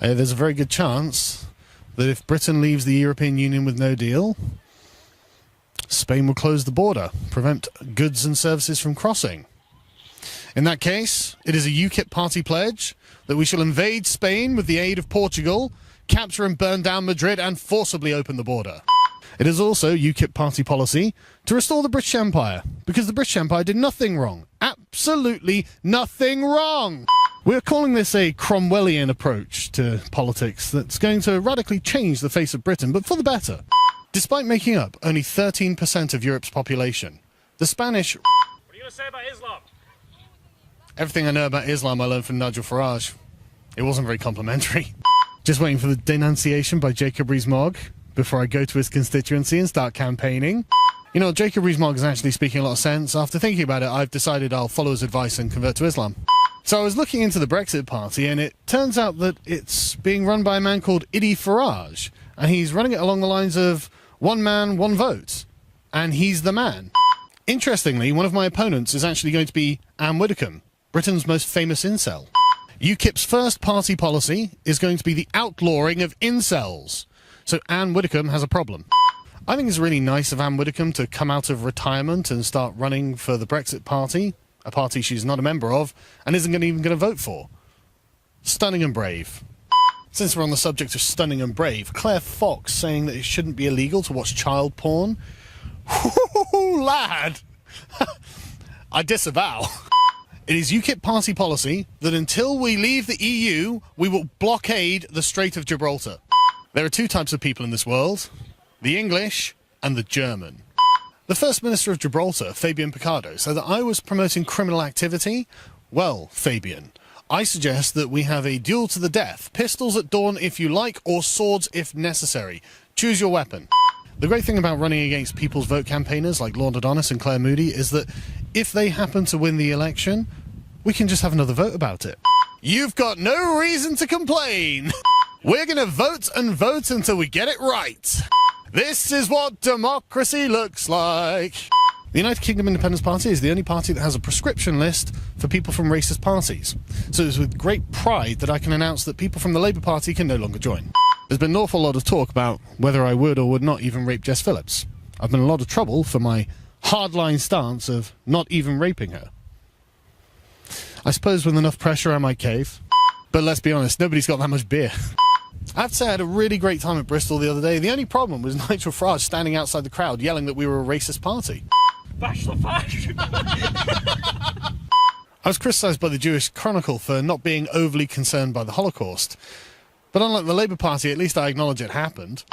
There's a very good chance that if Britain leaves the European Union with no deal, Spain will close the border, prevent goods and services from crossing. In that case, it is a UKIP party pledge that we shall invade Spain with the aid of Portugal, capture and burn down Madrid, and forcibly open the border. It is also UKIP party policy to restore the British Empire, because the British Empire did nothing wrong. Absolutely nothing wrong! We're calling this a Cromwellian approach to politics that's going to radically change the face of Britain, but for the better. Despite making up only 13% of Europe's population, the Spanish... What are you going to say about Islam? Everything I know about Islam I learned from Nigel Farage. It wasn't very complimentary. Just waiting for the denunciation by Jacob Rees-Mogg before I go to his constituency and start campaigning. You know, Jacob Rees-Mogg is actually speaking a lot of sense. After thinking about it, I've decided I'll follow his advice and convert to Islam. So I was looking into the Brexit Party, and it turns out that it's being run by a man called Idi Farage, and he's running it along the lines of one man, one vote, and he's the man. Interestingly, one of my opponents is actually going to be Anne Widdecombe, Britain's most famous incel. UKIP's first party policy is going to be the outlawing of incels. So Anne Widdecombe has a problem. I think it's really nice of Anne Widdecombe to come out of retirement and start running for the Brexit Party, a party she's not a member of and isn't even going to vote for. Stunning and brave. Since we're on the subject of stunning and brave, Claire Fox saying that it shouldn't be illegal to watch child porn. Whoo, lad! I disavow. It is UKIP party policy that until we leave the EU, we will blockade the Strait of Gibraltar. There are two types of people in this world, the English and the German. The First Minister of Gibraltar, Fabian Picardo, said that I was promoting criminal activity. Well, Fabian, I suggest that we have a duel to the death, pistols at dawn if you like, or swords if necessary. Choose your weapon. The great thing about running against People's Vote campaigners like Lord Adonis and Claire Moody is that if they happen to win the election, we can just have another vote about it. You've got no reason to complain. We're going to vote and vote until we get it right. This is what democracy looks like. The United Kingdom Independence Party is the only party that has a prescription list for people from racist parties. So it's with great pride that I can announce that people from the Labour Party can no longer join. There's been an awful lot of talk about whether I would or would not even rape Jess Phillips. I've been in a lot of trouble for my hardline stance of not even raping her. I suppose with enough pressure I might cave. But let's be honest, nobody's got that much beer. I have to say I had a really great time at Bristol the other day. The only problem was Nigel Farage standing outside the crowd yelling that we were a racist party. Bash the fash! I was criticised by the Jewish Chronicle for not being overly concerned by the Holocaust. But unlike the Labour Party, at least I acknowledge it happened.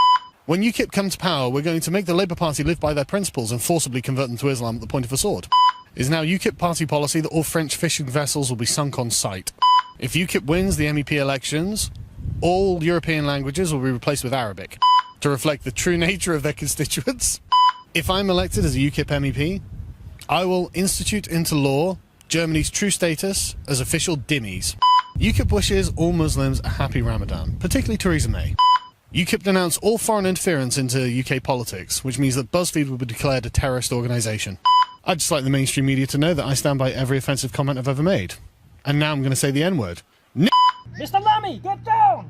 When UKIP come to power, we're going to make the Labour Party live by their principles and forcibly convert them to Islam at the point of a sword. It is now UKIP party policy that all French fishing vessels will be sunk on sight. If UKIP wins the MEP elections, all European languages will be replaced with Arabic to reflect the true nature of their constituents. If I'm elected as a UKIP MEP, I will institute into law Germany's true status as official dhimmis. UKIP wishes all Muslims a happy Ramadan, particularly Theresa May. UKIP denounced all foreign interference into UK politics, which means that BuzzFeed will be declared a terrorist organisation. I'd just like the mainstream media to know that I stand by every offensive comment I've ever made. And now I'm going to say the N-word. Mr. Lammy, get down!